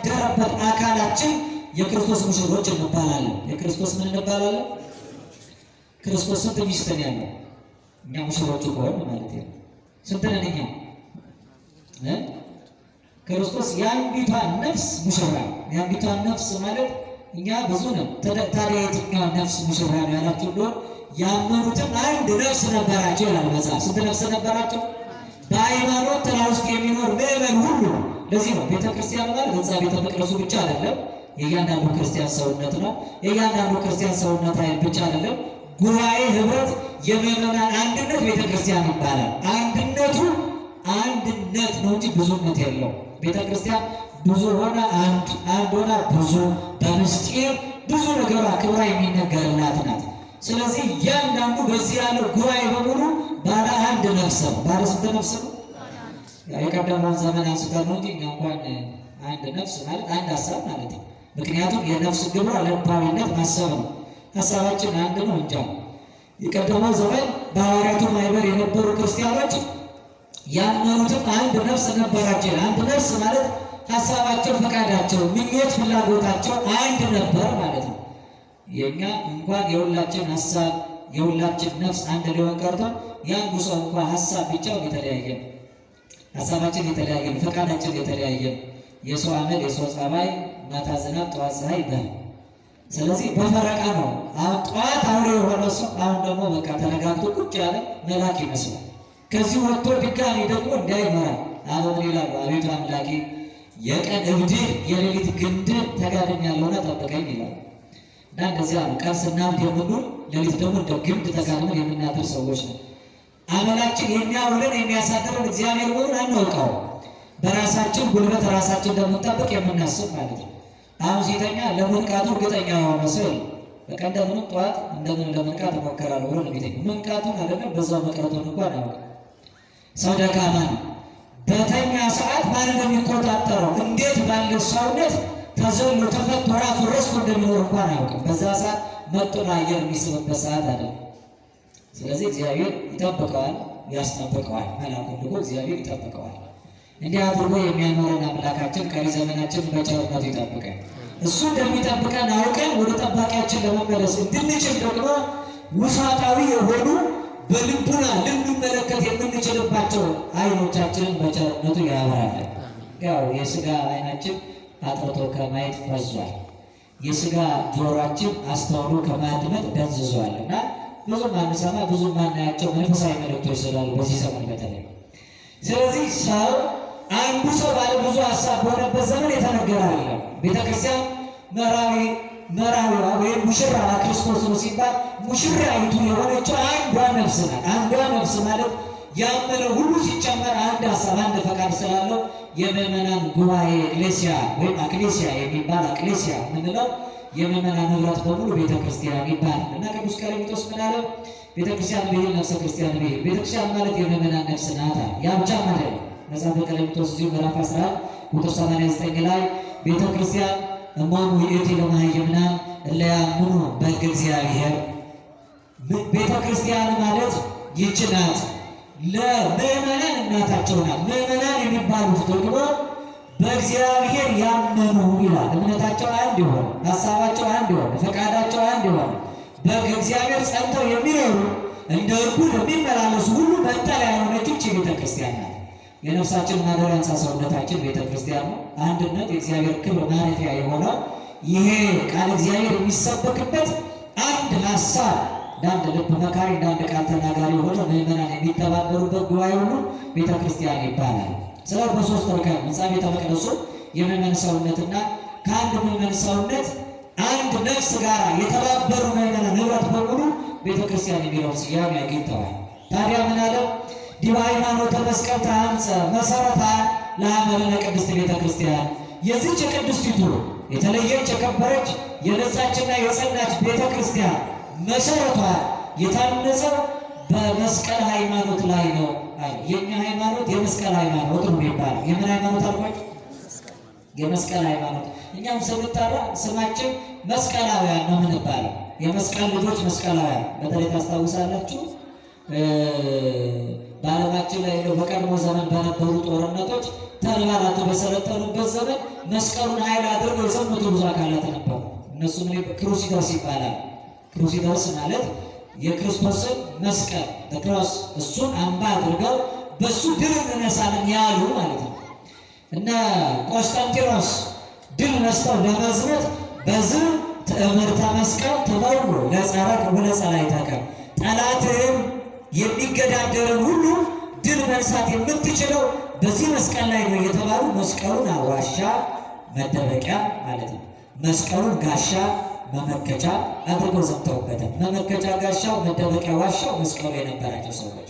ያደረበት አካላችን የክርስቶስ ሙሽሮች እንባላለን። የክርስቶስ ምን እንባላለን? ክርስቶስ ስንት ሚስት ነው ያለው? እኛ ሙሽሮቹ ከሆነ ማለት ነው። ስንት ነን እኛ? ክርስቶስ የአንዲቷ ነፍስ ሙሽራ። የአንዲቷ ነፍስ ማለት እኛ ብዙ ነው። ታዲያ የትኛው ነፍስ ሙሽራ ነው ያላችሁ እንደሆነ ያመኑትም አንድ ነፍስ ነበራቸው ይላል መጽሐፍ። ስንት ነፍስ ነበራቸው? በሃይማኖት ጥላ ውስጥ የሚኖር ምዕመን ሁሉ። ለዚህ ነው ቤተክርስቲያን ማለት ህንፃ ቤተ መቅደሱ ብቻ አይደለም፣ የእያንዳንዱ ክርስቲያን ሰውነት ነው። የእያንዳንዱ ክርስቲያን ሰውነት አይደል ብቻ አይደለም፣ ጉባኤ ህብረት፣ የምዕመናን አንድነት ቤተክርስቲያን ይባላል። አንድነቱ አንድነት ነው እንጂ ብዙነት የለው። ቤተክርስቲያን ብዙ ሆነ አንድ፣ አንድ ሆነ ብዙ፣ በምስጢር ብዙ ነገሯ ክብሯ የሚነገርላት ናት። ስለዚህ እያንዳንዱ በዚህ ያለው ጉባኤ በሙሉ ባለ አንድ ነፍስ ነው። ባለ ስንት ነፍስ ነው? የቀደመውን ዘመን አንስተን ነው እንጂ እኛ እንኳን አንድ ነፍስ ማለት አንድ ሀሳብ ማለት ነው። ምክንያቱም የነፍስ ግብሯ ልባዊነት ማሰብ ነው። ሀሳባችን አንድ ነው እንጂ የቀደመው ዘመን በሐዋርያቱ ማህበር የነበሩ ክርስቲያኖች ያመኑትም አንድ ነፍስ ነበራቸው። አንድ ነፍስ ማለት ሀሳባቸው፣ ፈቃዳቸው፣ ምኞት፣ ፍላጎታቸው አንድ ነበር ማለት ነው። የኛ እንኳን የሁላችን ሀሳብ የሁላችን ነፍስ አንድ ሊሆን ቀርቶ የአንዱ ሰው እንኳን ሀሳብ ብቻው የተለያየ፣ ሀሳባችን የተለያየ፣ ፈቃዳችን የተለያየ። የሰው አመል፣ የሰው ጸባይ ማታ ዝናብ ጠዋት ፀሐይ ይባላል። ስለዚህ በፈረቃ ነው። አሁን ጠዋት አውሬ የሆነ ሰው አሁን ደግሞ በቃ ተረጋግቶ ቁጭ ያለ መልአክ ይመስላል። ከዚህ ወጥቶ ድጋሚ ደግሞ እንዳይመራል አሁን ይላሉ፣ አቤቱ አምላኬ የቀን እብድህ የሌሊት ግንድህ ተጋድሜያለሁና ጠብቀኝ ይላል። እና እንደዚያ ነው። ቀን ስናብድ የምንውል ሌሊት ደግሞ እንደ ግንድ ተጋድመን የምናድር ሰዎች ነው። አመላችን የሚያውለን የሚያሳድረን እግዚአብሔር መሆኑን አናውቀው። በራሳችን ጉልበት ራሳችን እንደምንጠብቅ የምናስብ ማለት ነው። አሁን ሲተኛ ለመንቃቱ እርግጠኛ የሆነ ሰው በቃ እንደምንም ጠዋት እንደምን ለመንቃት እሞክራለሁ ብሎ ነው የሚተኛ። መንቃቱን አይደለም በዛው መቅረቱን እንኳን አያውቅም። ሰው ደካማ ነው። በተኛ ሰዓት ማን እንደሚቆጣጠረው እንዴት ባለ ሰውነት ተዘሎ ተፈቶ ራሱ ረስቶ እንደሚኖር እንኳን አያውቅም። በዛ ሰዓት መጥቶን አየር የሚስብበት ሰዓት አይደለም። ስለዚህ እግዚአብሔር ይጠብቀዋል፣ ያስጠብቀዋል። መልአኩን ልኮ እግዚአብሔር ይጠብቀዋል። እንዲህ አድርጎ የሚያኖረን አምላካችን ቀሪ ዘመናችን በቸርነቱ ይጠብቀን። እሱ እንደሚጠብቀን አውቀን ወደ ጠባቂያችን ለመመለስ እንድንችል ደግሞ ውሳጣዊ የሆኑ በልቡና ልንመለከት የምንችልባቸው አይኖቻችንን በቸርነቱ ያበራለን። ያው የስጋ አይናችን አጥርቶ ከማየት ፈዟል፣ የስጋ ጆሮአችን አስተውሎ ከማድመጥ ደንዝዟል እና ብዙ ማንሰማ ብዙ ማናያቸው መንፈሳዊ መልእክቶች ስላሉ በዚህ ዘመን በተለይ። ስለዚህ ሰው አንዱ ሰው ባለ ብዙ ሀሳብ በሆነበት ዘመን የተነገረ አለ። ቤተክርስቲያን መራዊዋ ወይም ሙሽራ ክርስቶስ ነው ሲባል ሙሽራይቱ የሆነችው አንዷ ነፍስ ናት። አንዷ ነፍስ ማለት ያመነ ሁሉ ሲጨመር አንድ ሀሳብ አንድ ፈቃድ ስላለው የምዕመናን ጉባኤ ኤክሌሲያ ወይም አክሌሲያ የሚባል አክሌሲያ የምንለው የምዕመናን ንብረት በሙሉ ቤተክርስቲያን ይባላል እና ቅዱስ ቀሌምንጦስ ምን አለ? ቤተክርስቲያን ብሂል ነፍሰ ክርስቲያን ብሂል። ቤተክርስቲያን ማለት የምዕመናን ነፍስ ናት። ያ ብቻ ማለት ነው። መጽሐፈ ቀሌምንጦስ እዚሁ ምዕራፍ 11 ቁጥር 89 ላይ ቤተክርስቲያን እሞሙ ይእቲ ለማህየምናን እለ ያምኑ በሕገ እግዚአብሔር። ቤተክርስቲያን ማለት ይህች ናት። ለምዕመናን እናታቸው ናት። ምዕመናን የሚባሉት ደግሞ በእግዚአብሔር ያመኑ ይላል። እምነታቸው አንድ የሆነ፣ ሀሳባቸው አንድ የሆነ፣ ፈቃዳቸው አንድ የሆነ በእግዚአብሔር ጸንተው የሚኖሩ እንደ እርኩስ የሚመላለሱ ሁሉ መጠለያ የሆነች ይህች ቤተክርስቲያን ናት። የነፍሳችን ማደሪያ ሕንፃ ሰውነታችን ቤተክርስቲያን ነው። አንድነት የእግዚአብሔር ክብር ማረፊያ የሆነው ይሄ ቃል እግዚአብሔር የሚሰበክበት አንድ ሀሳብ እንዳንድ ልብ መካሪ እንዳንድ ቃል ተናጋሪ የሆነ ምዕመናን የሚተባበሩበት ጉባኤ ሁሉ ቤተክርስቲያን ይባላል። ስለዚህ በሶስት እርከን ሕንፃ ቤተ መቅደሱ የምዕመን ሰውነትና ከአንድ ምዕመን ሰውነት አንድ ነፍስ ጋር የተባበሩ ምዕመናን ንብረት በሙሉ ቤተክርስቲያን የሚለውን ስያሜ አግኝተዋል። ታዲያ ምን አለ? ዲበ ሃይማኖተ መስቀል ተሐንጸ መሰረታ ለአመነ ቅድስት ቤተክርስቲያን። የዚህች ቅድስቲቱ የተለየች የከበረች የነጻችና የጸናች ቤተክርስቲያን መሰረቷ የታነጸው በመስቀል ሃይማኖት ላይ ነው። የኛ ሃይማኖት የመስቀል ሃይማኖት ነው የሚባለው። የምን ሃይማኖት አልኳችሁ? የመስቀል ሃይማኖት። እኛም ስንጠራ ስማችን መስቀላውያን ነው የምንባለው። የመስቀል ልጆች መስቀላውያን። በተለይ ታስታውሳላችሁ በዓለማችን ላይ በቀድሞ ዘመን በነበሩ ጦርነቶች ተርባራቱ በሰለጠኑበት ዘመን መስቀሉን ኃይል አድርገው የዘመቱ ብዙ አካላት ነበሩ። እነሱም ክሩሲደርስ ይባላል። ክሩሲደርስ ማለት የክርስቶስን መስቀል በክሮስ እሱን አምባ አድርገው በሱ ድል እንነሳለን ያሉ ማለት ነው። እነ ቆስጠንጢኖስ ድል ነስተው ለመዝመት በዚህ ትዕምርተ መስቀል ተመርጎ ለጸረቅ ወለጸላይተከ ጠላትህን የሚገዳደርን ሁሉ ድል መንሳት የምትችለው በዚህ መስቀል ላይ ነው የተባሉ መስቀሉን ዋሻ መደበቂያ ማለት ነው። መስቀሉን ጋሻ መመከቻ አድርገው ዘምተውበታል። መመከቻ ጋሻው፣ መደበቂያ ዋሻው መስቀሉ የነበራቸው ሰዎች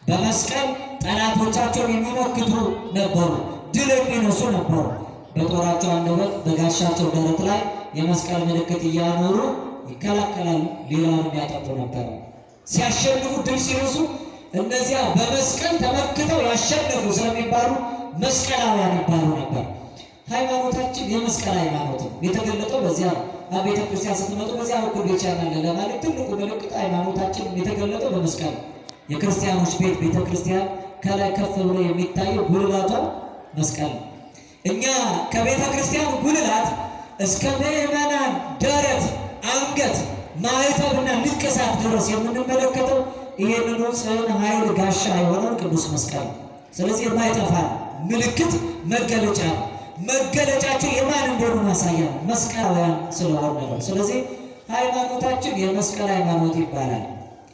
በመስቀል ጠላቶቻቸውን የሚመክቱ ነበሩ፣ ድል የሚነሱ ነበሩ። በጦራቸው አንደበት በጋሻቸው ደረት ላይ የመስቀል ምልክት እያኖሩ ይከላከላሉ፣ ሌላውን ያጠቁ ነበር። ሲያሸንፉ ድል ሲነሱ እነዚያ በመስቀል ተመክተው ያሸነፉ ስለሚባሉ መስቀላውያን ይባሉ ነበር። ሃይማኖታችን የመስቀል ሃይማኖት ነው። የተገለጠው በዚያ ቤተ ክርስቲያን ስትመጡ በዚያ በኩል ብቻ ያለ ለማለት ትልቁ ምልክት ሃይማኖታችን የተገለጠው በመስቀል። የክርስቲያኖች ቤት ቤተ ክርስቲያን ከላይ ከፍ ብሎ የሚታየው ጉልላቷ መስቀል ነው። እኛ ከቤተ ክርስቲያን ጉልላት እስከ ምዕመናን ደረት፣ አንገት፣ ማዕተብና ንቅሳት ድረስ የምንመለከተው ይህንኑ ጽን ኃይል ጋሻ የሆነውን ቅዱስ መስቀል ነው። ስለዚህ የማይጠፋ ምልክት መገለጫ ነው። መገለጫቸው የማን እንደሆኑ ማሳያ ነው። መስቀላውያን ስለሆነ ነው። ስለዚህ ሃይማኖታችን የመስቀል ሃይማኖት ይባላል።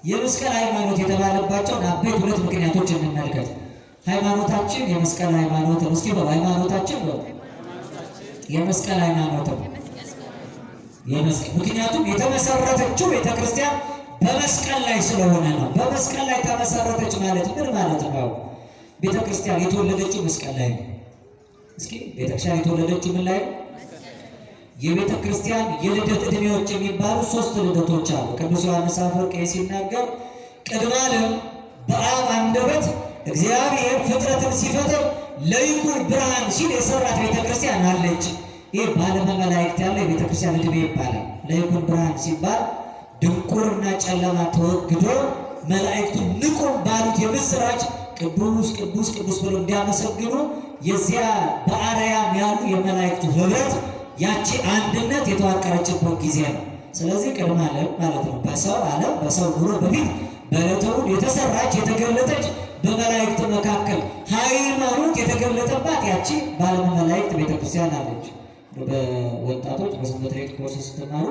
የመስቀል ሃይማኖት የተባለባቸውን አበይት ሁለት ምክንያቶች እንመልከት። ሃይማኖታችን የመስቀል ሃይማኖት ነው። እስኪ ሃይማኖታችን የመስቀል ሃይማኖት ነው። ምክንያቱም የተመሰረተችው ቤተክርስቲያን በመስቀል ላይ ስለሆነ ነው። በመስቀል ላይ ተመሰረተች ማለት ምን ማለት ነው? ቤተክርስቲያን የተወለደችው መስቀል ላይ ነው። እስኪ ቤተክርስቲያን የተወለደችው ምን ላይ? የቤተ ክርስቲያን የልደት ዕድሜዎች የሚባሉ 3 ልደቶች አሉ። ቅዱስ ዮሐንስ አፈወርቅ ሲናገር ቅድመ ዓለም በአብ አንደበት እግዚአብሔር ፍጥረትን ሲፈጥር ለይኩን ብርሃን ሲል የሰራት ቤተ ክርስቲያን አለች። ይህ በዓለመ መላእክት ያለ የቤተ ክርስቲያን ዕድሜ ይባላል። ለይኩን ብርሃን ሲባል ድንቁርና ጨለማ ተወግዶ መላእክቱ ንቁም ባሉት የምስራች ቅዱስ ቅዱስ ቅዱስ ብሎ እንዲያመሰግኑ የዚያ በአርያም ያሉ የመላእክቱ ህብረት ያቺ አንድነት የተዋቀረችበት ጊዜ ነው። ስለዚህ ቅድመ ዓለም ማለት ነው። በሰው ዓለም በሰው ኑሮ በፊት በዕለተ እሑድ የተሰራች የተገለጠች በመላእክት መካከል ሃይማኖት የተገለጠባት ያቺ በዓለመ መላእክት ቤተክርስቲያን አለች። በወጣቶች በሰንበት ትምህርት ኮርስ ስትማሩ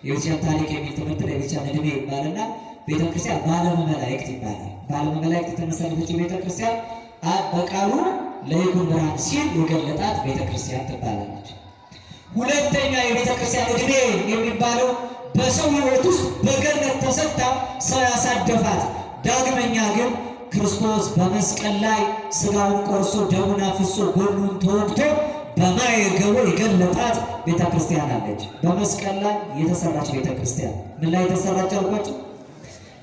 የቤተክርስቲያን ታሪክ የሚል ትምህርት የቤተክርስቲያን ዕድሜ ይባልና ቤተክርስቲያን በዓለመ መላእክት ይባላል። በዓለመ መላእክት የተመሰረተችው ቤተክርስቲያን በቃሉ ለይኩን ብርሃን ሲል የገለጣት ቤተክርስቲያን ትባላለች። ሁለተኛ የቤተክርስቲያን ዕድሜ የሚባለው በሰው ሕይወት ውስጥ በገነት ተሰጥታ ሰው ያሳደፋት፣ ዳግመኛ ግን ክርስቶስ በመስቀል ላይ ሥጋውን ቆርሶ ደሙን አፍሶ ጎኑን ተወግቶ በማየገቡ የገለጣት ቤተክርስቲያን አለች። በመስቀል ላይ የተሰራች ቤተክርስቲያን ምን ላይ የተሰራች አልኳቸው?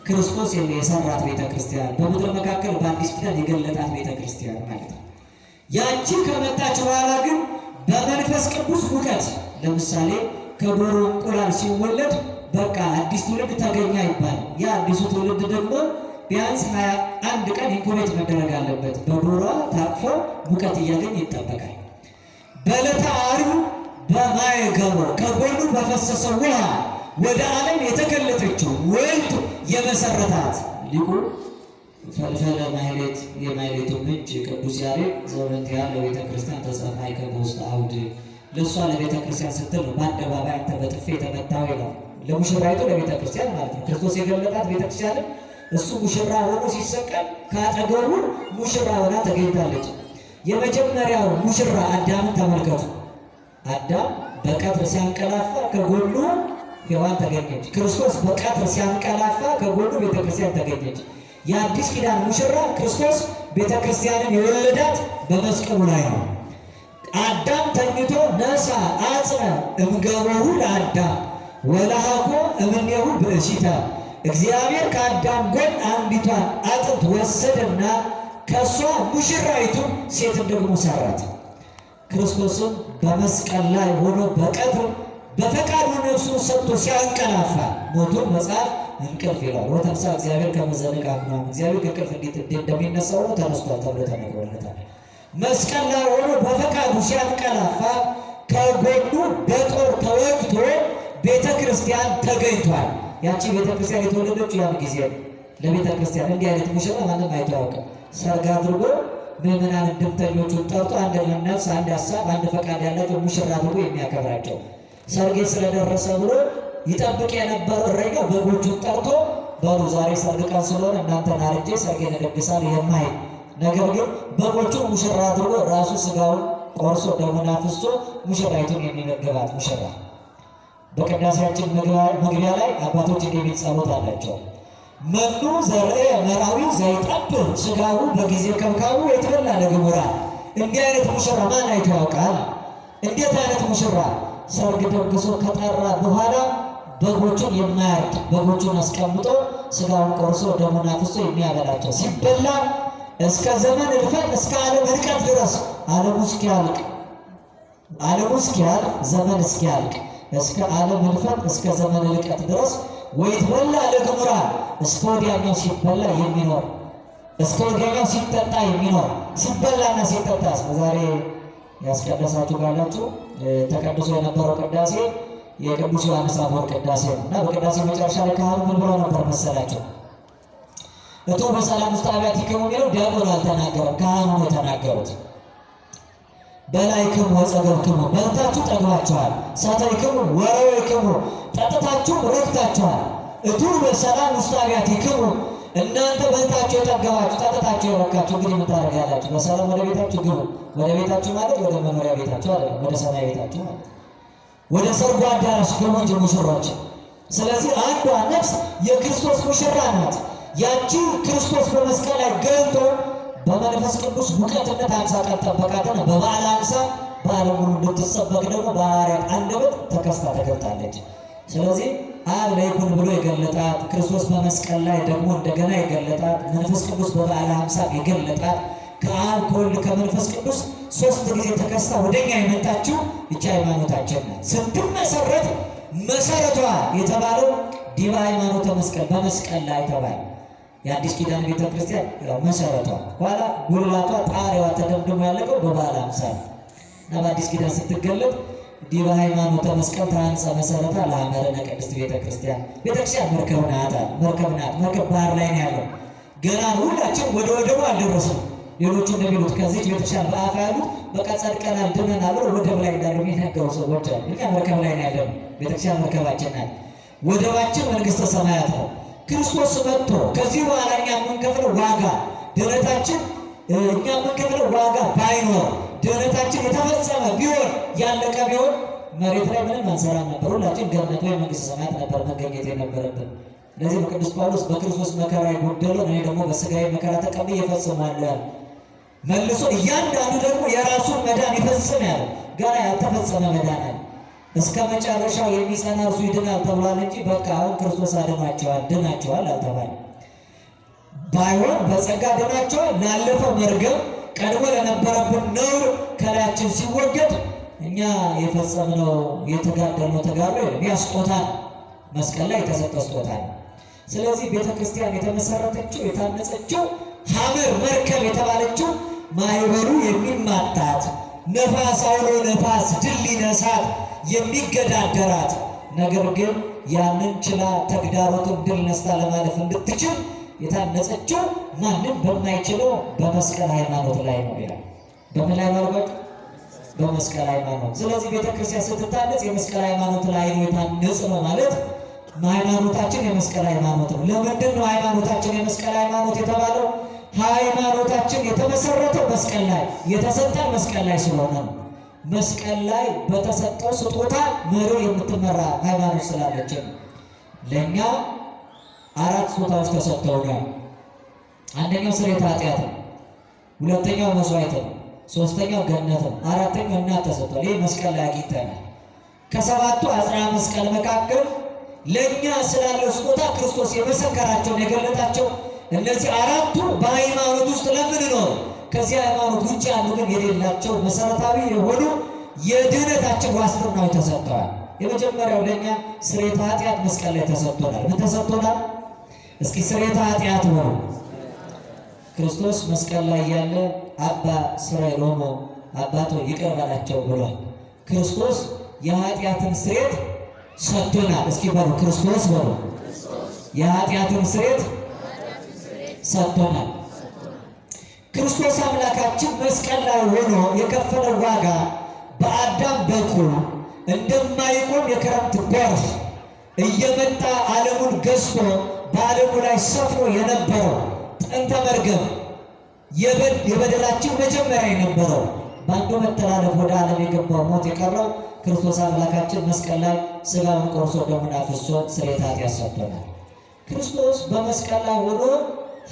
ክርስቶስ የሰራት ቤተክርስቲያን፣ በምድር መካከል በአዲስ ኪዳን የገለጣት ቤተክርስቲያን ማለት ነው። ያቺ ከመጣች በኋላ ግን በመንፈስ ቅዱስ ሙቀት፣ ለምሳሌ ከዶሮ እንቁላል ሲወለድ በቃ አዲስ ትውልድ ተገኘ ይባላል። ያ አዲሱ ትውልድ ደግሞ ቢያንስ 21 ቀን ኢንኩቤት መደረግ አለበት። በዶሮዋ ታቅፎ ሙቀት እያገኝ ይጠበቃል። በዕለተ ዓርብ በማየገቦ ከጎኑ በፈሰሰው ውሃ ወደ ዓለም የተገለጠችው ወልድ የመሰረታት ሊቁ ፈልፈለ ማሕሌት የማሕሌቱ ምንጭ ቅዱስ ያሬድ ዘወንቲያ ለቤተ ክርስቲያን ተጸፋይ ከውስጥ አውድ ለእሷ ለቤተ ክርስቲያን ስትል ነው በአደባባይ አንተ በጥፌ የተመታው ይላል። ለሙሽራይቱ ለቤተ ክርስቲያን ማለት ነው። ክርስቶስ የገለጣት ቤተ ክርስቲያንን እሱ ሙሽራ ሆኖ ሲሰቀል ከአጠገቡ ሙሽራ ሆና ተገኝታለች። የመጀመሪያው ሙሽራ አዳምን ተመልከቱ። አዳም በቀትር ሲያንቀላፋ ከጎኑ ሔዋን ተገኘች። ክርስቶስ በቀትር ሲያንቀላፋ ከጎኑ ቤተክርስቲያን ተገኘች። የአዲስ ኪዳን ሙሽራ ክርስቶስ ቤተክርስቲያንን የወለዳት በመስቀሉ ላይ ነው። አዳም ተኝቶ ነሳ አጽነ እምገቦሁ ለአዳም ወለሃኮ እምኔሁ ብእሲተ እግዚአብሔር ከአዳም ጎን አንዲቷን አጥንት ወሰደና ከእሷ ሙሽራይቱን ሴትን ደግሞ ሰራት። ክርስቶስም በመስቀል ላይ ሆኖ በቀትር በፈቃዱ ነፍሱን ሰጥቶ ሲያንቀላፋ ሞቱን መጽሐፍ እንቅልፍ ይላል። ወተንሳ እግዚአብሔር ከመዘነቅ አምኗም እግዚአብሔር ከእንቅልፍ እንዴት እንደሚነሳው ነው ተነስቷል ተብሎ ተነግሮለታል። መስቀል ላይ ሆኖ በፈቃዱ ሲያንቀላፋ ከጎኑ በጦር ተወግቶ ቤተ ክርስቲያን ተገኝቷል። ያቺ ቤተ ክርስቲያን የተወለደችው ያን ጊዜ ለቤተ ክርስቲያን እንዲህ አይነት ሙሽራ ማንም አይቶ አያውቅም። ሰርግ አድርጎ ምዕመናን ድምተኞቹን ጠርቶ አንድ ነፍስ፣ አንድ ሀሳብ፣ አንድ ፈቃድ ያላቸው ሙሽራ አድርጎ የሚያከብራቸው ሰርጌ ስለደረሰ ብሎ ይጠብቅ የነበረው እረኛ በጎቹን ጠርቶ በሉ ዛሬ ሰርግ ቀን ስለሆነ እናንተን አርጄ ሰርጌን እደግሳለሁ የማይል ነገር ግን በጎቹን ሙሽራ አድርጎ ራሱ ስጋውን ቆርሶ ደሙን አፍስሶ ሙሽራይቱን የሚመገባት ሙሽራ። በቅዳሴያችን መግቢያ ላይ አባቶች እንደሚል ጸሎት አላቸው። መኑ ዘርኤ መራዊ ዘይጠብህ ስጋው በጊዜ ከብካቡ የተበላ ለግሙራ። እንዲህ አይነት ሙሽራ ማን አይቶ ያውቃል? እንዴት አይነት ሙሽራ! ሰርግ ደግሶ ከጠራ በኋላ በጎቹን የማያርድ በጎቹን አስቀምጦ ስጋውን ቆርሶ ደሙን አፍሶ የሚያበላቸው ሲበላ እስከ ዘመን እልፈት እስከ ዓለም እልቀት ድረስ ዓለሙ እስኪያልቅ ዘመን እስኪያልቅ እስከ ዓለም እልፈት እስከ ዘመን እልቀት ድረስ ወይትበላ ለግሙራ እስከ ወዲያኛው ሲበላ የሚኖር እስከ ወዲያኛው ሲጠጣ የሚኖር ሲበላና ሲጠጣ ዛሬ ያስቀደሳችሁ ካላችሁ ተቀድሶ የነበረው ቅዳሴ የቅዱስ ዮሐንስ አፈወርቅ ቅዳሴ ነው እና በቅዳሴ መጨረሻ ላይ ካህኑ ምን ብለው ነበር መሰላቸው? እቱ በሰላም ውስጥ አብያቲክሙ የሚለው ዲያቆኑ አልተናገረም፣ ካህኑ ነው የተናገሩት። በላይክሙ ወጸገብክሙ በልታችሁ ጠግባችኋል፣ ሰተይክሙ ወረወይክሙ ጠጥታችሁ ረክታችኋል። እቱ በሰላም ውስጥ አብያቲክሙ እናንተ በልታችሁ የጠገባችሁ ጠጥታችሁ የረካችሁ እንግዲህ ምን ታደርጋላችሁ? በሰላም ወደ ቤታችሁ ግቡ። ወደ ቤታችሁ ማለት ወደ መኖሪያ ቤታችሁ አይደለም፣ ወደ ሰማይ ቤታችሁ ማለት ወደ ሰርጉ አዳራሽ ግቡ እንጂ ሙሽሮች። ስለዚህ አንዷ ነፍስ የክርስቶስ ሙሽራ ናት። ያቺ ክርስቶስ በመስቀል ላይ ገልጦ በመንፈስ ቅዱስ ሙቀትነት 50 ቀን ጠበቃትና በበዓለ ሃምሳ በዓለም ሁሉ እንድትሰበክ ደግሞ በሐዋርያት አንደበት ተከስታ ተገልጣለች። ስለዚህ አብ ለይኩን ብሎ የገለጣት ክርስቶስ በመስቀል ላይ ደግሞ እንደገና የገለጣት መንፈስ ቅዱስ በበዓለ ሃምሳ የገለጣት ከአብ ከወልድ ከመንፈስ ቅዱስ 3 ጊዜ ተከስታ ወደኛ የመጣችው ይህች ሃይማኖታችን ናት። ስትመሰረት መሰረቷ የተባለው ዲበ ሃይማኖተ መስቀል በመስቀል ላይ ተባለ። የአዲስ ኪዳን ቤተ ክርስቲያን ያው መሰረቷ ኋላ ጉልላቷ ጣሪያዋ ተደምድሞ ያለቀው በበዓለ ሃምሳ እና በአዲስ ኪዳን ስትገለጥ ዲበ ሃይማኖተ መስቀል ታንጸ መሰረታ ለሐመረነ ቅድስት ቤተ ክርስቲያን። ቤተ ክርስቲያን መርከብ ናት። መርከብ ባህር ላይ ነው ያለው። ገና ሁላችን ወደ ወደቡ አልደረስም። ሌሎቹ እንደሚሉት ከዚህ ቤተክርስቲያን በአፋ ያሉት በቃ ጸድቀናል ድነናል ብለው ወደብ ላይ እንዳሉ የሚናገሩ ሰዎች አሉ። እኛ መርከብ ላይ ነው ያለነው። ቤተክርስቲያን መርከባችን ናት። ወደባችን መንግስተ ሰማያት ነው። ክርስቶስ መጥቶ ከዚህ በኋላ እኛ የምንከፍለው ዋጋ ድኅነታችን እኛ የምንከፍለው ዋጋ ባይኖር ድኅነታችን የተፈጸመ ቢሆን ያለቀ ቢሆን መሬት ላይ ምንም አንሰራም ነበር። ሁላችን ገነት ወይ መንግስተ ሰማያት ነበር መገኘት የነበረብን። ለዚህ በቅዱስ ጳውሎስ በክርስቶስ መከራ የጎደለውን እኔ ደግሞ በስጋዬ መከራ ተቀብዬ እፈጽማለሁ ያለ መልሶ እያንዳንዱ ደግሞ የራሱን መዳን ይፈጽም ያለ ገና ያልተፈጸመ መዳን አለ። እስከ መጨረሻው የሚጸና እርሱ ይድናል ተብሏል እንጂ በቃ አሁን ክርስቶስ አድኗቸዋል ድናቸዋል አልተባለ። ባይሆን በጸጋ ድናቸዋል። ላለፈው መርገም ቀድሞ ለነበረብን ነውር ከላያችን ሲወገድ እኛ የፈጸምነው የተጋደልነው ተጋድሎ የለም። ያ ስጦታ መስቀል ላይ የተሰጠ ስጦታ ነው። ስለዚህ ቤተ ክርስቲያን የተመሰረተችው የታነጸችው ሐመር መርከብ የተባለችው ማህበሩ የሚማታት ነፋስ አውሎ ነፋስ ድል ሊነሳት የሚገዳደራት ነገር ግን ያንን ችላ ተግዳሮቱን ድል ነስታ ለማለፍ እንድትችል የታነጸችው ማንም በማይችለው በመስቀል ሃይማኖት ላይ ነው ይላል። በምን ላይ ማለት? በመስቀል ሃይማኖት። ስለዚህ ቤተ ክርስቲያን ስትታነጽ የመስቀል ሃይማኖት ላይ ነው የታነጽ ነው ማለት ሃይማኖታችን የመስቀል ሃይማኖት ነው። ለምንድን ነው ሃይማኖታችን የመስቀል ሃይማኖት የተባለው? ሃይማኖታችን የተመሰረተው መስቀል ላይ የተሰጠን መስቀል ላይ ስለሆነ ነው። መስቀል ላይ በተሰጠው ስጦታ መሪ የምትመራ ሃይማኖት ስላለችን ለእኛ 4 ስጦታዎች ተሰጥተውናል። አንደኛው ስርየተ ኃጢአት ነው። ሁለተኛው መስዋዕት ነው። ሶስተኛው ገነት ነው። አራተኛው እናት ተሰጥቷል። ይህ መስቀል ላይ አግኝተናል። ከ7ቱ አጽራ መስቀል መካከል ለእኛ ስላለው ስጦታ ክርስቶስ የመሰከራቸውን የገለጣቸው እነዚህ 4ቱ በሃይማኖት ውስጥ ለምንኖር ከዚህ ሃይማኖት ውጭ ያሉ ግን የሌላቸው መሰረታዊ የሆኑ የድኅነታችን ዋስትናዎች ተሰጥተዋል። የመጀመሪያው ለእኛ ስርየተ ኃጢአት መስቀል ላይ ተሰጥቶናል። ምን ተሰጥቶናል? እስኪ ስርየተ ኃጢአት ነው። ክርስቶስ መስቀል ላይ ያለ አባ ስረሎሙ አባቶ ይቅር በላቸው ብሏል። ክርስቶስ የኃጢአትን ስርየት ሰጥቶናል። እስኪ በሉ ክርስቶስ በሉ የኃጢአትን ስርየት ሰጥቶናል። ክርስቶስ አምላካችን መስቀል ላይ ሆኖ የከፈለው ዋጋ በአዳም በኩል እንደማይቆም የክረምት ጎርፍ እየመጣ ዓለሙን ገዝቶ በዓለሙ ላይ ሰፍሮ የነበረው ጥንተ መርገም የበደላችን መጀመሪያ የነበረው በአንዱ መተላለፍ ወደ ዓለም የገባው ሞት የቀረው ክርስቶስ አምላካችን መስቀል ላይ ሥጋውን ቆርሶ ደሙን አፍስሶ ስርየተ ኃጢአት ሰጥቶናል። ክርስቶስ በመስቀል ላይ ሆኖ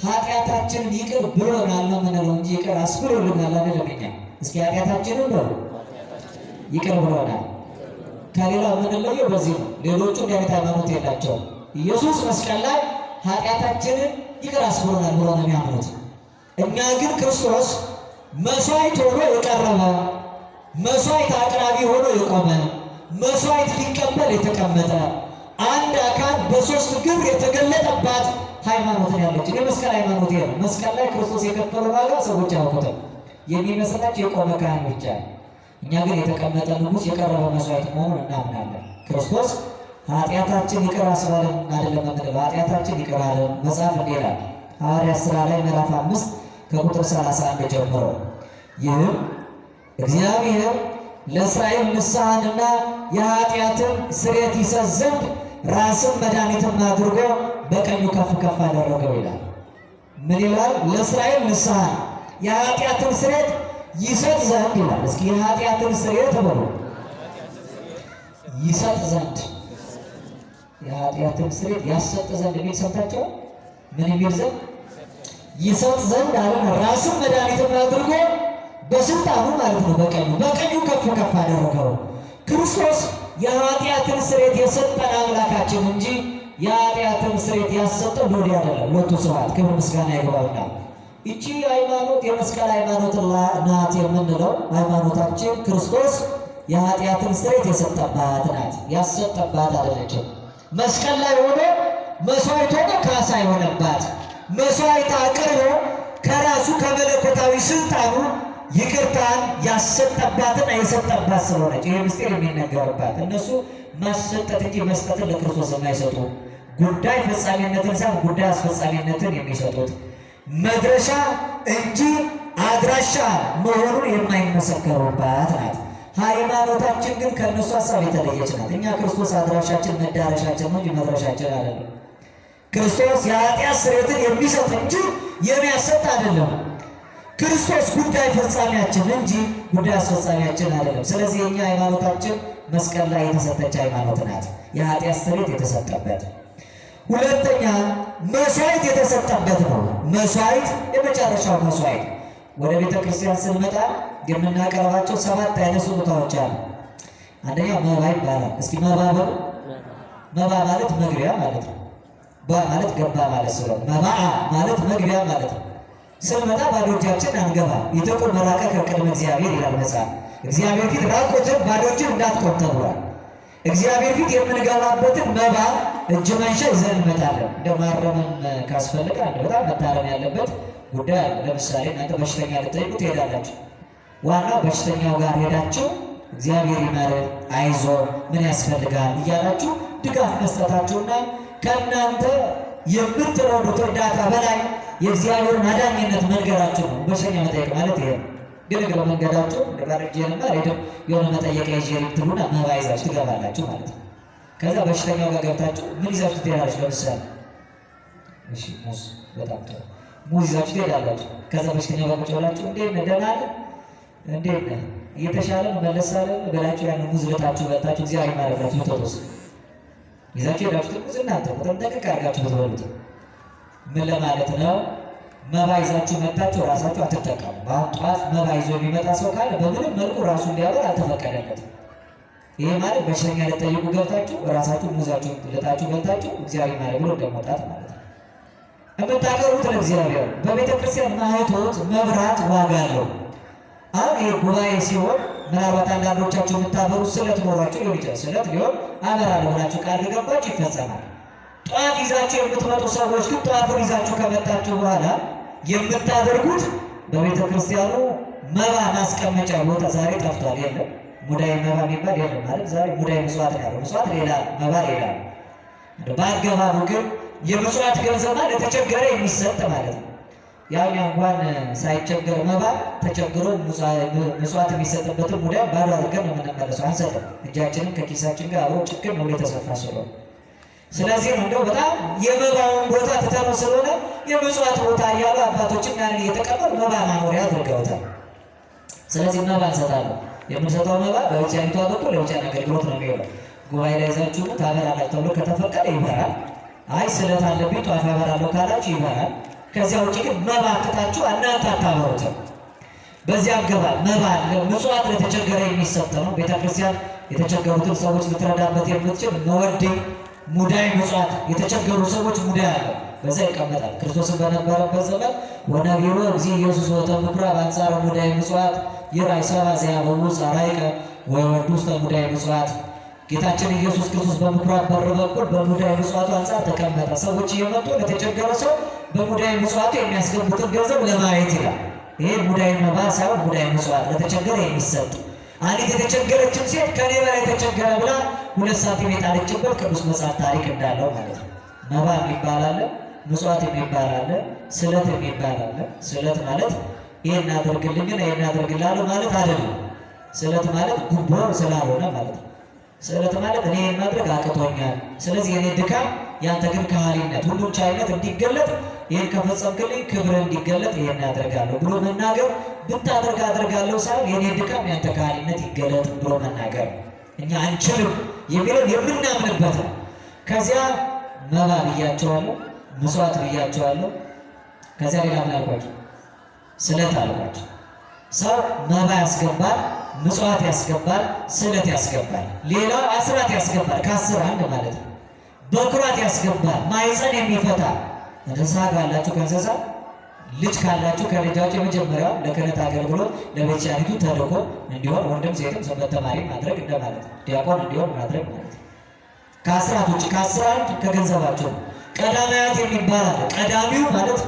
ኃጢአታችንን ይቅር ብሎናል ነው የምንለው እንጂ ይቅር አስብሎልናል አንልም። እኛ እስኪ ኃጢአታችንን በሉ ይቅር ብሎናል። ከሌላው የምንለየው በዚህ ነው። ሌሎቹ እንዲህ አይነት ሃይማኖት የላቸውም። ኢየሱስ መስቀል ላይ ኃጢአታችንን ይቅር አስብሎናል ብሎ ነው የሚያምኑት። እኛ ግን ክርስቶስ መስዋዕት ሆኖ የቀረበ መስዋዕት አቅራቢ ሆኖ የቆመ መስዋዕት ሊቀበል የተቀመጠ አንድ አካል በሶስት ግብር የተገለጠባት ሃይማኖትን ያለችን የመስቀል ሃይማኖት ይሄ ነው። መስቀል ላይ ክርስቶስ የከፈለው ዋጋ ሰዎች አያውቁትም። የሚመስላቸው የቆመ ካህን ብቻ። እኛ ግን የተቀመጠ ንጉሥ የቀረበ መስዋዕት መሆኑን እናምናለን። ክርስቶስ ኃጢአታችን ይቅር አስባለን አይደለም የምንለው፣ ኃጢአታችን ይቅር አለን። መጽሐፍ እንዲህ ይላል ሐዋርያት ሥራ ላይ ምዕራፍ 5 ከቁጥር 31 ጀምሮ ይህም እግዚአብሔር ለእስራኤል ንስሐንና የኃጢአትን ስርየት ይሰጥ ዘንድ ራስን መድኃኒትን አድርጎ በቀኙ ከፍ ከፍ አደረገው ይላል። ምን ይላል? ለእስራኤል ንስሐን የኃጢአትን ስርየት ይሰጥ ዘንድ ይላል። እስኪ የኃጢአትን ስርየት በሉ ይሰጥ ዘንድ፣ የኃጢአትን ስርየት ያሰጥ ዘንድ የሚል ሰምታቸው ምን የሚል ዘንድ ይሰጥ ዘንድ አለ። ራስን መድኃኒትን አድርጎ በስልጣኑ ማለት ነው በቀኙ ከፍ ከፍ አደረገው። ክርስቶስ የኃጢአትን ስርየት የሰጠን አምላካችን እንጂ የኃጢአትን ስርየት ያሰጠን ሎሌ አይደለም። ሎቱ ስብሐት ክብር ምስጋና ይግባውና ይቺ ሃይማኖት የመስቀል ሃይማኖት ናት የምንለው ሃይማኖታችን ክርስቶስ የኃጢአትን ስርየት የሰጠባት ናት፣ ያሰጠባት አይደለችም። መስቀል ላይ ሆኖ መስዋዕት ሆኖ ካሳ የሆነባት መስዋዕት አቅርቦ ከራሱ ከመለኮታዊ ስልጣኑ ይቅርታን ያሰጠባትና የሰጠባት ስለሆነች ይህ ምስጢር የሚነገርባት። እነሱ ማሰጠት እንጂ መስጠትን ለክርስቶስ የማይሰጡ ጉዳይ ፈጻሚነትን ሳይሆን ጉዳይ አስፈጻሚነትን የሚሰጡት መድረሻ እንጂ አድራሻ መሆኑን የማይመሰከሩባት ናት። ሃይማኖታችን ግን ከእነሱ ሀሳብ የተለየች ናት። እኛ ክርስቶስ አድራሻችን መዳረሻችን ነው እንጂ መድረሻችን አይደለም። ክርስቶስ የኃጢአት ስርየትን የሚሰጥ እንጂ የሚያሰጥ አይደለም። ክርስቶስ ጉዳይ ፈጻሚያችን እንጂ ጉዳይ አስፈጻሚያችን አይደለም። ስለዚህ የኛ ሃይማኖታችን መስቀል ላይ የተሰጠች ሃይማኖት ናት፣ የኃጢአት ስርየት የተሰጠበት። ሁለተኛ መስዋዕት የተሰጠበት ነው። መስዋዕት የመጨረሻው መስዋዕት። ወደ ቤተ ክርስቲያን ስንመጣ የምናቀርባቸው 7 አይነት ስጦታዎች አሉ። አንደኛው መባ ይባላል። እስኪ መባ በሉ። መባ ማለት መግቢያ ማለት ነው። ማለት ገባ ማለት ስለሆነ መባዓ ማለት መግቢያ ማለት ነው። ስንመጣ ባዶ እጃችን አንገባ። ይልቁ መራቀ ከቅድመ እግዚአብሔር ይላል መጽሐፍ። እግዚአብሔር ፊት ራቆትን ባዶ እጅን እንዳትቆም ተብሏል። እግዚአብሔር ፊት የምንገባበትን መባ እጅ መንሻ ይዘን እንመጣለን። እንደ ማረምም ካስፈልግ አንድ በጣም መታረም ያለበት ጉዳይ አለ። ለምሳሌ እናንተ በሽተኛ ልትጠይቁ ትሄዳላችሁ። ዋናው በሽተኛው ጋር ሄዳችሁ እግዚአብሔር ይማረን፣ አይዞ፣ ምን ያስፈልጋል እያላችሁ ድጋፍ መስጠታችሁና ከእናንተ የምትረዱት እርዳታ በላይ የእግዚአብሔርን አዳኝነት መንገራችሁ ነው። በሽተኛ መጠየቅ ማለት ይሄ ነው። ግን እግረ መንገዳችሁ እንደባረጀንና ሄደው የሆነ መጠየቂያ ይዤ ልትሉና መባ ይዛችሁ ትገባላችሁ ማለት ነው። ከዛ በሽተኛው ጋር ገብታችሁ ምን ይዛችሁ ትሄዳላችሁ? ለምሳሌ እሺ ሙዝ፣ በጣም ጥሩ ሙዝ ይዛችሁ ትሄዳላችሁ። ከዛ በሽተኛው ጋር ቁጭ ብላችሁ እንዴት ነህ ደህና ነህ እንዴት ነህ እየተሻለ ነው መለስ አለ ብላችሁ ያን ሙዝ ልታችሁ በልታችሁ እግዚአብሔር ይማረላችሁ ተወስ ይዛችሁ ሄዳችሁ ሙዝ እናንተ በጣም ጠንቅቅ አድርጋችሁ ብትበሉት ምን ለማለት ነው? መባ ይዛችሁ መጣችሁ ራሳችሁ አትጠቀሙ። አሁን ጧፍ መባ ይዞ የሚመጣ ሰው ካለ በምንም መልኩ ራሱ እንዲያበላ አልተፈቀደለትም። ይሄ ማለት በሽተኛ ልትጠይቁ ገብታችሁ ራሳችሁ ሙዛችሁ ልታችሁ በልታችሁ እግዚአብሔር ይማረ ብሎ እንደመውጣት ማለት ነው። የምታቀርቡት ለእግዚአብሔር በቤተ ክርስቲያን ማህቶት መብራት ዋጋ አለው። አሁን ይሄ ጉባኤ ሲሆን ምናልባት አንዳንዶቻችሁ የምታበሩት ስለት ኖሯችሁ ሊሆን ይችላል። ስለት ሊሆን አበራለሁ ብላችሁ ቃል ገባችሁ ይፈጸማል። ጧፍ ይዛችሁ የምትመጡ ሰዎች ግን ጧፉን ይዛችሁ ከመጣችሁ በኋላ የምታደርጉት በቤተ ክርስቲያኑ መባ ማስቀመጫ ቦታ ዛሬ ጠፍቷል። የለም ሙዳየ መባ የሚባል የለም ማለት ዛሬ ሙዳየ ምጽዋት ነው። ምጽዋት ሌላ፣ መባ ሌላ። በአገባቡ ግን የምጽዋት ገንዘብ ለተቸገረ የሚሰጥ ማለት ነው። ያው እንኳን ሳይቸገር መባ ተቸግሮ ምጽዋት የሚሰጥበትን ሙዳየ ባዶ አድርገን ነው የምንመለሰው። አንሰጥም። እጃችንም ከኪሳችን ጋር አብሮ ጭክን ነው የተሰፋ ስለሆነ ስለዚህ ነው እንደው በጣም የመባውን ቦታ ትተነው ስለሆነ የምጽዋት ቦታ እያሉ አባቶችም ያንን እየተቀበሉ መባ ማኖሪያ አድርገውታል። ስለዚህ መባ እንሰጣለን። የምንሰጠው መባ በውጭያኒቷ በኩል ለውጭያን አገልግሎት ነው የሚውለው። ጉባኤ ላይ ይዛችሁ ታበራላችሁ ተብሎ ከተፈቀደ ይበራል። አይ ስለት አለብኝ ጧፍ አበራለሁ ካላችሁ ይበራል። ከዚያ ውጭ ግን መባ አትታችሁ እናንተ አታበሩትም። በዚያ አገባብ መባ ምጽዋት ለተቸገረ የሚሰጥ ነው። ቤተክርስቲያን የተቸገሩትን ሰዎች ልትረዳበት የምትችል መወድይ ሙዳይ ምጽዋት የተቸገሩ ሰዎች ሙዳይ አለ፣ በዛ ይቀመጣል። ክርስቶስን በነበረበት ዘመን ወነቢሮ እግዚእ ኢየሱስ ወተምኩራብ አንጻረ ሙዳይ ምጽዋት ይርአይ ሰብአ ዘያበው ጸራይቀ ወይወዱ ውስተ ሙዳይ ምጽዋት። ጌታችን ኢየሱስ ክርስቶስ በምኩራብ በር በኩል በሙዳይ ምጽዋቱ አንጻር ተቀመጠ። ሰዎች እየመጡ ለተቸገረ ሰው በሙዳይ ምጽዋቱ የሚያስገቡትን ገንዘብ ለማየት ይላል። ይሄ ሙዳይ መባ ሳይሆን ሙዳይ ምጽዋት ለተቸገረ የሚሰጥ። አንዲት የተቸገረችም ሴት ከኔ በላይ የተቸገረ ብላ 2 ሳንቲም የጣለችበት ቅዱስ መጽሐፍ ታሪክ እንዳለው ማለት ነው። መባ የሚባል አለ፣ ምጽዋት የሚባል አለ፣ ስለት የሚባል አለ። ስለት ማለት ይሄን አድርግልኝና ይሄን አድርግልሃለሁ ማለት አይደለም። ስለት ማለት ጉቦ ስላልሆነ ማለት ነው። ስለት ማለት እኔ ማድረግ አቅቶኛል፣ ስለዚህ የኔ ድካም ያንተ ግን ከሃሊነት ሁሉም ቻይነት እንዲገለጥ ይሄን ከፈጸምክልኝ ክብር እንዲገለጥ ይሄን አደርጋለሁ ብሎ መናገር ብታደርግ አደርጋለሁ ሳይሆን የኔ ድካም ያንተ ከሃሊነት ይገለጥ ብሎ መናገር እኛ አንችልም የሚለው የምናምንበት ነው። ከዚያ መባ ብያቸዋለሁ፣ ምጽዋት ብያቸዋለሁ። ከዚያ ሌላ ምን አልኳቸው? ስለት አልኳቸው። ሰው መባ ያስገባል፣ ምጽዋት ያስገባል፣ ስለት ያስገባል፣ ሌላው አስራት ያስገባል። ከ10 አንድ ማለት ነው። በኩራት ያስገባል፣ ማይፀን የሚፈታ እንስሳ ካላችሁ ከእንስሳ ልጅ ካላችሁ ከልጃችሁ የመጀመሪያው ለክህነት አገልግሎት ለቤተክርስቲያኒቱ ተልእኮ እንዲሆን ወንድም ሴትም ሰንበት ተማሪ ማድረግ እንደማለት ነው። ዲያቆን እንዲሆን ማድረግ ማለት ነው። ከ10 ውጭ ከ11 ከገንዘባችሁ ቀዳማያት የሚባል አለ። ቀዳሚው ማለት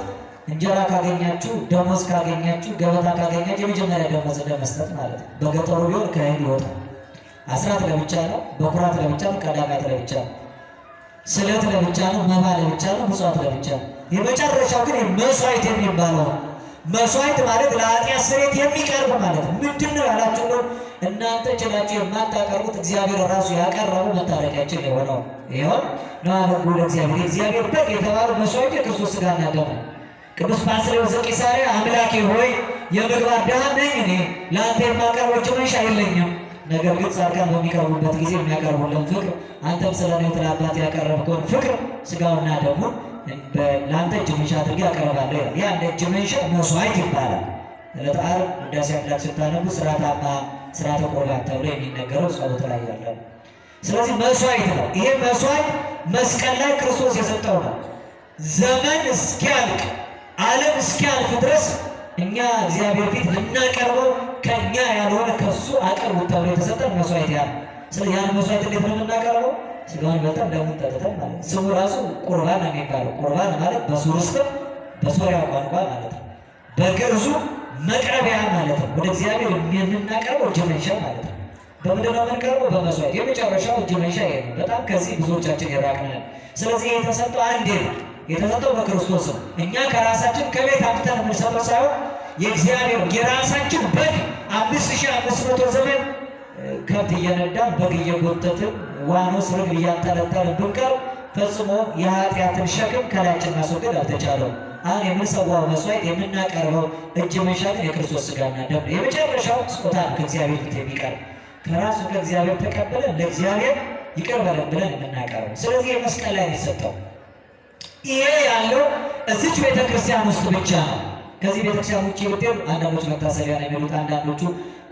እንጀራ ካገኛችሁ፣ ደሞዝ ካገኛችሁ፣ ገበታ ካገኛችሁ የመጀመሪያ ደሞዝ እንደመስጠት ማለት ነው። በገጠሩ ቢሆን ከእህል ይወጣል። አስራት ለብቻ ነው፣ በኩራት ለብቻ ነው፣ ቀዳማያት ለብቻ ነው፣ ስለት ለብቻ ነው፣ መባ ለብቻ ነው፣ ምጽዋት ለብቻ ነው። የመጨረሻው ግን መስዋዕት የሚባለው መስዋዕት ማለት ለኃጢአት ስርየት የሚቀርብ ማለት ነው። ምንድን ነው ያላችሁ ነው? እናንተ ችላችሁ የማታቀርቡት እግዚአብሔር ራሱ ያቀረቡ መታረቂያችን የሆነው ይኸው ነው። አበጉ ለእግዚአብሔር እግዚአብሔር በግ የተባለው መስዋዕት የክርስቶስ ሥጋና ደም ነው። ቅዱስ ባስልዮስ ዘቂሳርያ አምላኬ ሆይ የምግባር ድሃ ነኝ እኔ፣ ለአንተ የማቀርበው እጅ መንሻ የለኝም። ነገር ግን ጻድቃን በሚቀርቡበት ጊዜ የሚያቀርቡልን ፍቅር አንተም ስለ እኔ ለአባት ያቀረብከውን ፍቅር ሥጋውና ደሙን ለአንተ እጅ መንሻ አድርጌ ያቀርባለሁ ይላል። ያ እንደ እጅ መንሻ መስዋዕት ይባላል። ዕለተ ዓርብ ውዳሴ አምላክ ስታነቡ ሥርዓተ አማ ሥርዓተ ቁርባን ተብሎ የሚነገረው ጸሎት ላይ ያለው። ስለዚህ መስዋዕት ነው። ይሄ መስዋዕት መስቀል ላይ ክርስቶስ የሰጠው ነው። ዘመን እስኪያልቅ ዓለም እስኪያልፍ ድረስ እኛ እግዚአብሔር ፊት ልናቀርበው ከእኛ ያልሆነ ከሱ አቅርቡት ተብሎ የተሰጠን መስዋዕት ያ። ስለዚህ ያን መስዋዕት እንዴት ነው የምናቀርበው? ሥጋውን በልተን ደሙን ጠጥተን ማለት ነው። ስሙ ራሱ ቁርባን ነው የሚባለው። ቁርባን ማለት በሱርስትም በሶሪያ ቋንቋ ማለት ነው። በግዕዙ መቅረቢያ ማለት ነው። ወደ እግዚአብሔር የምናቀርበው እጅ መንሻ ማለት ነው። በምንድን ነው የምንቀርበው? በመስዋዕት። የመጨረሻው እጅ መንሻ ይሄ ነው። በጣም ከዚህ ብዙዎቻችን የራቅነን። ስለዚህ የተሰጠው አንዴ ነው። የተሰጠው በክርስቶስ ነው። እኛ ከራሳችን ከቤት አምጥተን የምንሰጠው ሳይሆን የእግዚአብሔር የራሳችን በግ 5500 ዘመን ከብት እየነዳን በግ እየጎተትን ዋኖስ ርግብ እያንጠለጠልን ብንቀር ፈጽሞ የኃጢአትን ሸክም ከላያችን ማስወገድ አልተቻለው። አሁን የምንሰዋው መስዋዕት የምናቀርበው እጅ መንሻ ግን የክርስቶስ ሥጋና ደም ነው። የመጨረሻው ስጦታ ነው ከእግዚአብሔር ፊት የሚቀርብ ከራሱ ከእግዚአብሔር ተቀበለን ለእግዚአብሔር ይቅር በለን ብለን የምናቀርበው። ስለዚህ የመስቀል ላይ የተሰጠው ይሄ ያለው እዚች ቤተክርስቲያን ውስጥ ብቻ ነው። ከዚህ ቤተክርስቲያን ውጭ ብትሄዱ አንዳንዶቹ መታሰቢያ ነው የሚሉት፣ አንዳንዶቹ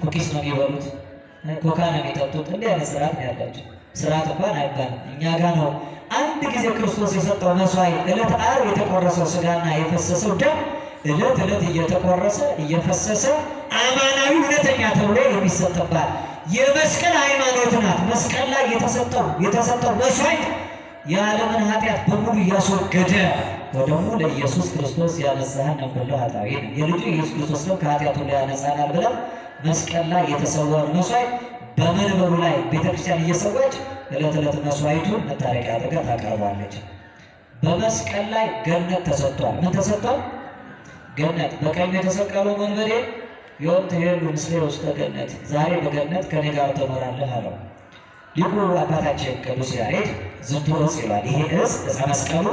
ኩኪስ ነው የሚበሉት፣ ኮካ ነው የሚጠጡት። እንዲህ አይነት ስርዓት ነው ያላቸው። ስርዓት እንኳን አይባልም። እኛ ጋር ነው አንድ ጊዜ ክርስቶስ የሰጠው መስዋዕት ዕለተ ዓርብ የተቆረሰው ሥጋና የፈሰሰው ደም ዕለት ዕለት እየተቆረሰ እየፈሰሰ አማናዊ እውነተኛ ተብሎ የሚሰጥባት የመስቀል ሃይማኖት ናት። መስቀል ላይ የተሰጠው መስዋዕት የዓለምን ኃጢአት በሙሉ እያስወገደ ወደሙ ለኢየሱስ ክርስቶስ ያነሳህን ኩሉ ኃጣውኢነ የልጁ ኢየሱስ ክርስቶስ ነው ከኃጢአቱ ላይ ያነጻናል ብላ መስቀል ላይ የተሰዋውን መስዋዕት በመንበሩ ላይ ቤተክርስቲያን እየሰዋች ዕለት ዕለት መስዋዕቱን መታረቂያ አድርጋ ታቀርባለች። በመስቀል ላይ ገነት ተሰጥቷል። ምን ተሰጥቷል? ገነት። በቀኝ የተሰቀለው መንበዴ ዮም ትሄዱ ምስሌ ውስተ ገነት፣ ዛሬ በገነት ከኔ ጋር ትኖራለህ አለው። ሊቁ አባታችን ቅዱስ ያሬድ ዝንቱ ዕፅ ይላል። ይሄ ዕፅ ዕፀ መስቀሉ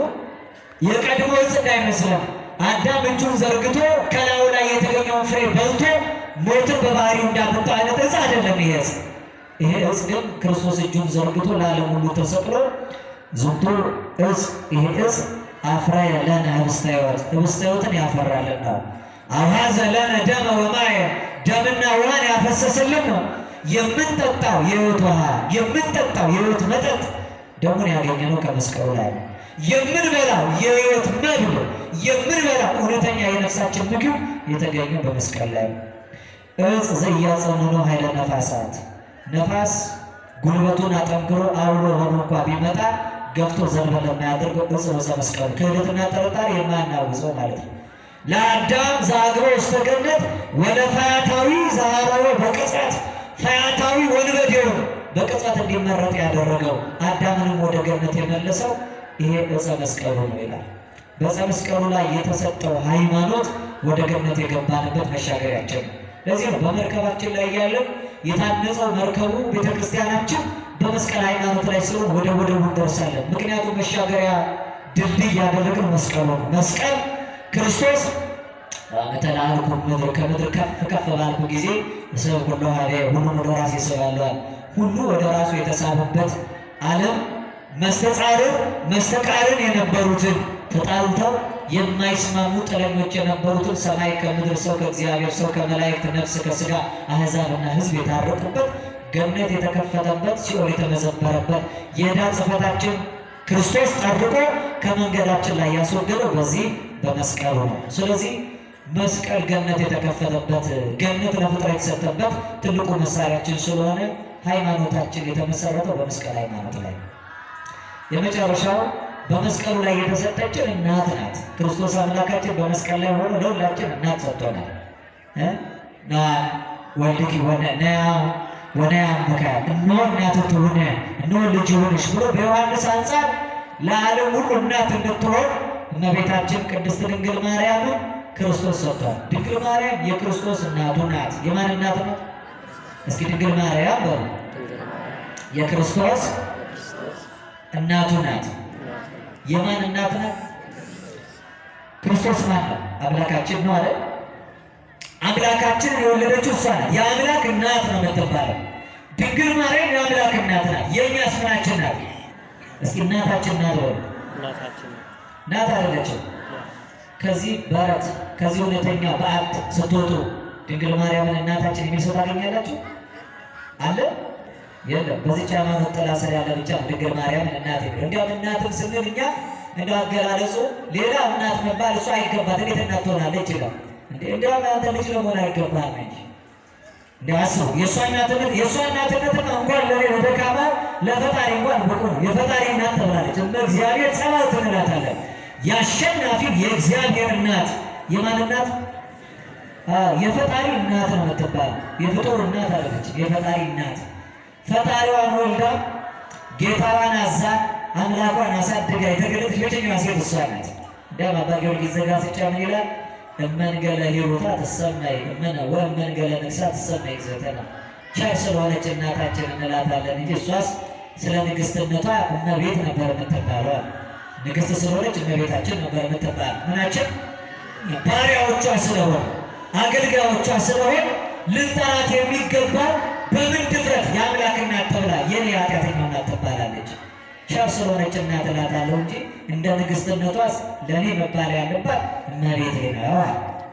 የቀድሞ ዕፅ እንዳይመስለን አዳም እጁን ዘርግቶ ከላዩ ላይ የተገኘውን ፍሬ በልቶ ሞትን በባህሪው እንዳመጣ አይነት ዕፅ አይደለም ይሄ ዕፅ። ይሄ ዕፅ ግን ክርስቶስ እጁን ዘርግቶ ለዓለም ሁሉ ተሰቅሎ ዝንቱ ዕፅ፣ ይሄ ዕፅ አፍራየ ለነ ኅብስተ ሕይወት፣ ኅብስተ ሕይወትን ያፈራልን ነው። አውሃዘ ለነ ደመ ወማየ፣ ደምና ውሃን ያፈሰስልን ነው። የምንጠጣው የሕይወት ውሃ የምንጠጣው የሕይወት መጠጥ ደሙን ያገኘነው ከመስቀሉ ላይ ነው። የምንበላው የሕይወት መብል የምንበላው እውነተኛ የነፍሳችን ምግብ የተገኘው በመስቀል ላይ ነው። ዕፅ ዘኢያጸንዑ ኃይለ ነፋሳት፣ ነፋስ ጉልበቱን አጠንክሮ አውሎ ሆኖ እንኳ ቢመጣ ገፍቶ ዘልበል የማያደርገው ዕፅ ዕፀ መስቀሉ ክህደትና ጥርጣሬ የማያናውዘው ማለት ነው። ለአዳም ዘአግሮ ውስተ ገነት ወለፈያታዊ ዘኀረዮ በቅጽበት፣ ፈያታዊ ወንበዴውን በቅጽበት እንዲመረጥ ያደረገው አዳምንም ወደ ገነት የመለሰው ይሄ ዕፀ መስቀሉ ነው ይላል። በዕፀ መስቀሉ ላይ የተሰጠው ሃይማኖት ወደ ገነት የገባንበት መሻገሪያችን ነው። ለዚህ ነው በመርከባችን ላይ ያለን የታነጸው መርከቡ ቤተክርስቲያናችን በመስቀል ሃይማኖት ላይ ስለሆነ ወደ ወደቡ እንደርሳለን። ምክንያቱም መሻገሪያ ድልድይ ያደረገው መስቀሉ ነው። መስቀል ክርስቶስ ተላልኩ ምድር ከምድር ከፍ ከፍ ባልኩ ጊዜ ሰብ ሁሉ ሀቤ ሁሉም ወደ ራሴ ይስባለዋል። ሁሉ ወደ ራሱ የተሳበበት ዓለም መስተጻርር መስተቃርን የነበሩትን ተጣልተው የማይስማሙ ጥለኞች የነበሩትን ሰማይ ከምድር ሰው ከእግዚአብሔር ሰው ከመላእክት ነፍስ ከሥጋ አሕዛብና ሕዝብ የታረቁበት ገነት የተከፈተበት ሲኦል የተመዘበረበት የዕዳ ጽሕፈታችን ክርስቶስ ጠርቆ ከመንገዳችን ላይ ያስወገደው በዚህ በመስቀሉ ነው። ስለዚህ መስቀል ገነት የተከፈተበት ገነት ለፍጥረት የተሰጠበት ትልቁ መሳሪያችን ስለሆነ ሃይማኖታችን የተመሰረተው በመስቀል ሃይማኖት ላይ ነው። የመጨረሻው በመስቀሉ ላይ የተሰጠችን እናት ናት። ክርስቶስ አምላካችን በመስቀል ላይ ሆኖ ለሁላችን እናት ሰጥቶናል። ና ወልድኪ ነያ ወነያ ምካል እነሆ እናትህ ትሁን እነሆ ልጅ ይሁንሽ ብሎ በዮሐንስ አንጻር ለዓለም ሁሉ እናት እንድትሆን እመቤታችን ቅድስት ድንግል ማርያምን ክርስቶስ ሰጥቷል። ድንግል ማርያም የክርስቶስ እናቱ ናት። የማን እናት ናት? እስኪ ድንግል ማርያም በሉ። የክርስቶስ እናቱ ናት። የማን እናት ናት? ክርስቶስ ማን ነው? አምላካችን ነው አይደል? አምላካችን የወለደችው እሷ ናት። የአምላክ እናት ነው የምትባለው ድንግል ማርያም የአምላክ እናት ናት። የእኛስ ምናችን ናት? እስኪ እናታችን ናት በሉ። ናት አይደለችም? ከዚህ በረት ከዚህ እውነተኛ በዓት ስትወጡ ድንግል ማርያምን እናታችን የሚል ሰው ታገኛላችሁ? አለ? የለም። በዚች ሃይማኖት ጥላ ስር ያለ ብቻ ድንግል ማርያምን እናት ይላል። እንዲያውም እናትም ስንል እኛ እንደ አገላለጹ ሌላ እናት መባል እሷ አይገባት፣ እንዴት እናት ትሆናለች ይላል። እንዲያውም አንተ ልጅ ለመሆን አይገባህም እንጂ እንዲያስቡ የእሷ እናትነትና እንኳን ለኔ ለደካማ ለፈጣሪ እንኳን ብቁ ነው። የፈጣሪ እናት ተብላለች። እግዚአብሔር ጸባኦት እንላታለን። የአሸናፊ የእግዚአብሔር እናት የማን እናት? የፈጣሪ እናት ነው የምትባል። የፍጡር እናት አለች። የፈጣሪ እናት ፈጣሪዋን ወልዳ ጌታዋን አዛ አምላኳን አሳድጋ የተገለጠች ብቸኛዋ ሴት እሷ ናት። እንዲያውም አባ ጊዮርጊስ ዘጋስጫ ምን ይላል? እመንገለ ሂሩታ ትሰማይ ወእመንገለ ንግሣ ትሰማይ እግዝእትነ። ቻይ ስለሆነች እናታችን እንላታለን እንጂ እሷስ ስለ ንግሥትነቷ እመቤት ነበር የምትባለው። ንግሥት ስለሆነች እመቤታችን ነበር የምትባል። ምናችን? ባሪያዎቿ ስለሆነ አገልጋዮቿ ስለሆነ ልንጠራት የሚገባው በምን ድፍረት የአምላክ እናት ተብላ የኔ ኃጢአተኛው እናት ትባላለች። ቻው ስለሆነች እናት እላታለሁ እንጂ እንደ ንግሥትነቷስ ለእኔ መባል ያለባት እመቤቴ ነው።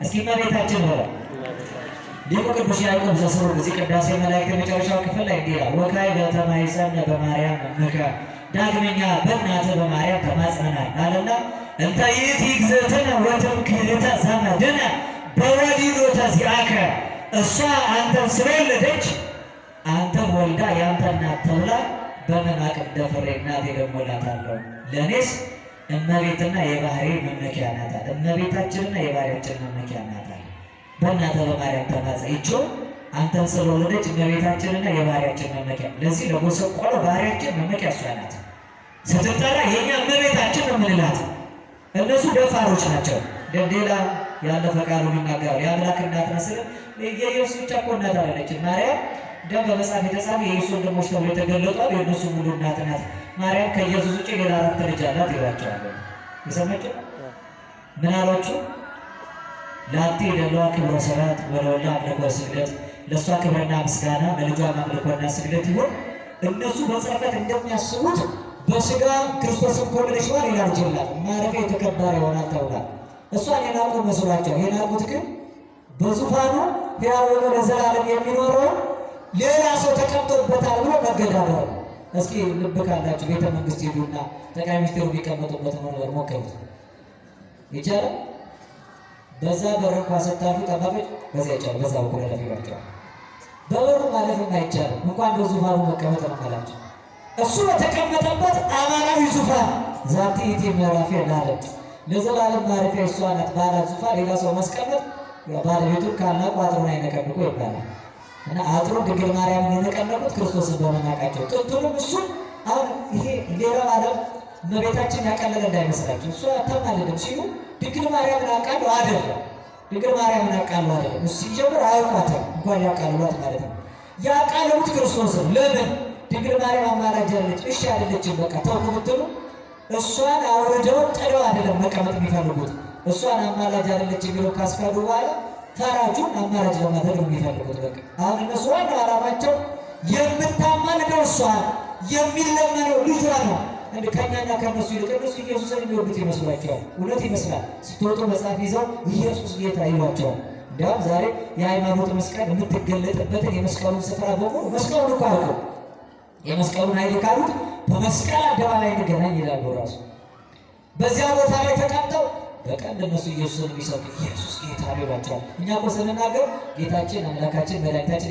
እስኪ እመቤታችን ሆነ ሊቁ ቅዱስ ያዕቆብ ዘስሩግ እዚህ ቅዳሴ መላእክት የመጨረሻው ክፍል ላይ እንዲህ ይላል። ወካዕበ ተማኅፀነ በማርያም እምከ፣ ዳግመኛ በእናትህ በማርያም ተማጽነናል አለና እንተ ይእቲ እግዝእትነ ወትምክህልተ ዘመድነ በወዲዶተ ዚአከ፣ እሷ አንተን ስለወለደች አንተን ወልዳ የአንተ እናት ተብላ በምን አቅም ደፍሬ እናቴ ደግሞ እላታለሁ? ለእኔስ እመቤትና የባህሪ መመኪያ ናት አለ። እመቤታችንና የባህሪያችን መመኪያ ናት አለ። በእናተ በማርያም ተማጸይቸው አንተን ስለወለደች እመቤታችንና የባህሪያችን መመኪያ። ለዚህ ለጎሰቆሎ ባህሪያችን መመኪያ እሷ ናት። ስትጠራ የኛ እመቤታችን ነው የምንላት። እነሱ ደፋሮች ናቸው። ሌላ ያለፈ ቃሉን ይናገራል። የአምላክ እናት መስል የኢየሱስ ብቻ እኮ እናት አይደለችም ማርያም። እንደውም በመጽሐፍ የተጻፈ የኢየሱስ ወንድሞች ተብሎ የተገለጧል። የእነሱ ሙሉ እናት ናት ማርያም። ከኢየሱስ ውጭ ሌላ 4 ልጅ አላት ይሏቸዋል። የሰማችሁ ምን አሏችሁ? ላቲ ደለዋ ክብረ ስብሐት ወለወልዳ አምልኮ ስግደት፣ ለእሷ ክብርና ምስጋና ለልጇ አምልኮና ስግደት ይሁን። እነሱ በጽርፈት እንደሚያስቡት በስጋ ክርስቶስን ከወለደችዋል ይላል ጀላት ማረፊያ የተከበረ ይሆናል ተብሏል። እሷን የናቁ መስሏቸው የናቁት ግን በዙፋኑ ሕያው ሆኖ ለዘላለም የሚኖረው ሌላ ሰው ተቀምጦበታል ብሎ መገዳደር። እስኪ ልብ ካላችሁ ቤተ መንግስት ሄዱና ጠቅላይ ሚኒስትሩ የሚቀመጡበት ወንበር ሞክሩት። ይቻላል? በዛ በር እንኳ ስታልፉ ጠባቆች በዚያ ይቻላል፣ በዛ በኩል ለፍ ይሏቸዋል። በበሩ ማለፍም አይቻልም፣ እንኳን በዙፋኑ መቀመጥ ነው አላቸው። እሱ በተቀመጠበት አማናዊ ዙፋን ዛቲ ኢቲ ምዕራፍ ላለት ለዘላለም ማረፊያ እሷ ናት ባላት ዙፋን ሌላ ሰው ማስቀመጥ ባለቤቱን ካናቁ አጥሩን አይነቀንቁ ይባላል። እና አጥሩን ድንግል ማርያምን የነቀነቁት ክርስቶስን በመናቃቸው ጥንቱንም እሱን አሁን ይሄ ሌላው ዓለም እመቤታችን ያቀለለ እንዳይመስላችሁ። እሷ አታማልድም ሲሉ ድንግል ማርያምን አቃሉ አይደለም፣ ድንግል ማርያምን አቃሉ አይደለም። እሱ ሲጀምር አያውቋትም እንኳን ያቃልሏት ማለት ነው። ያቃለሉት ክርስቶስን ለምን ድንግል ማርያም አማላጅ አለች እሺ አይደለችም በቃ ተውኩ ብትሉ እሷን አውርደው ጥለው አይደለም መቀመጥ የሚፈልጉት። እሷን አማላጅ አይደለች የሚለው ካስካዱ በኋላ ፈራጁን አማላጅ ለማድረግ ነው የሚፈልጉት። በቃ አሁን እነሱ ዋና ዓላማቸው የምታማልደው እሷ የሚለመነው ልጇ ነው። እንደ ከኛና ከነሱ ይልቅ እነሱ ኢየሱስን የሚወዱት ይመስሏቸዋል። እውነት ይመስላል። ስትወጡ መጽሐፍ ይዘው ኢየሱስ ጌታ ይሏቸዋል። እንዲያውም ዛሬ የሃይማኖት መስቀል የምትገለጥበትን የመስቀሉን ስፍራ በሙሉ መስቀሉን እኮ አውቀው የመስቀሉን ኃይል ካሉት በመስቀል አደባባይ እንገናኝ ይላሉ። ራሱ በዚያ ቦታ ላይ ተቀምጠው በቀን ለነሱ ኢየሱስን የሚሰጡ ኢየሱስ ጌታ ይሏቸዋል። እኛ እኮ ስንናገር ጌታችን አምላካችን መድኃኒታችን